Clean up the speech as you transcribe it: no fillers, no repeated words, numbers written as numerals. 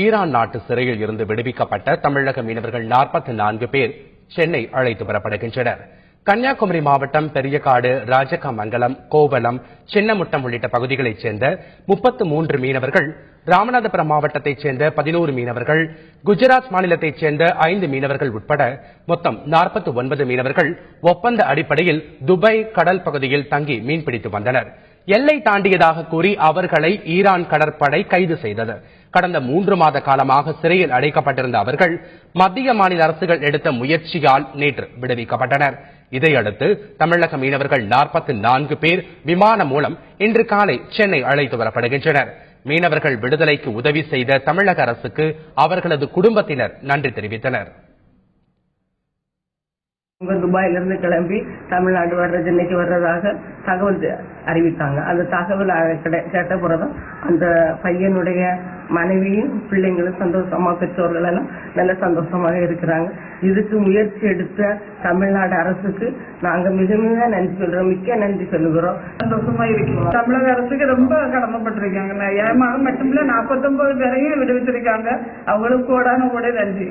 Iran நாட்டு சிறையில் இருந்து விடுவிக்கப்பட்ட தமிழக மீனவர்கள் 44 பேர் சென்னை அழைத்து வரப்படுகின்றனர். கன்னியாகுமரி மாவட்டம் பெரியகாடு, ராஜகமங்கலம், கோவளம், சின்னமுட்டம் உள்ளிட்ட பகுதிகளைச் சேர்ந்த 33 மீனவர்கள், ராமநாதபுரம் மாவட்டத்தைச் சேர்ந்த 11 மீனவர்கள், குஜராத் மாநிலத்தைச் சேர்ந்த 5 மீனவர்கள் உட்பட மொத்தம் 49 மீனவர்கள் ஒப்பந்த அடிப்படையில் துபாய் கடல் பகுதியில் தங்கி மீன்பிடித்து வந்தனர். எல்லை தாண்டியதாக கூறி அவர்களை ஈரான் கடற்படை கைது செய்தது. கடந்த 3 மாத காலமாக சிறையில் அடைக்கப்பட்டிருந்த அவர்கள் மத்திய மாநில அரசுகள் எடுத்த முயற்சியால் நேற்று விடுவிக்கப்பட்டனர். இதையடுத்து தமிழக மீனவர்கள் 44 பேர் விமானம் மூலம் இன்று காலை சென்னை அழைத்து வரப்படுகின்றனர். மீனவர்கள் விடுதலைக்கு உதவி செய்த தமிழக அரசுக்கு அவர்களது குடும்பத்தினர் நன்றி தெரிவித்தனர். துபாயிலிருந்து கிளம்பி தமிழ்நாடு வர்றது இன்னைக்கு வர்றதாக தகவல் அறிவித்தாங்க. அந்த தகவல் கேட்ட பிறகு அந்த பையனுடைய மனைவியும் பிள்ளைங்களும் சந்தோஷமா, பெற்றோர்கள் எல்லாம் நல்ல சந்தோஷமாக இருக்கிறாங்க. இதுக்கு முயற்சி எடுத்த தமிழ்நாடு அரசுக்கு நாங்க மிக மிக நன்றி சொல்றோம், மிக்க நன்றி சொல்லுகிறோம். சந்தோஷமா இருக்கிறோம். தமிழக அரசுக்கு ரொம்ப கடமைப்பட்டிருக்காங்க. ஏமாறு மட்டும் இல்ல 49 பேரையும் விடுவிச்சிருக்காங்க. அவங்களுக்கு கோடான கூட நன்றி.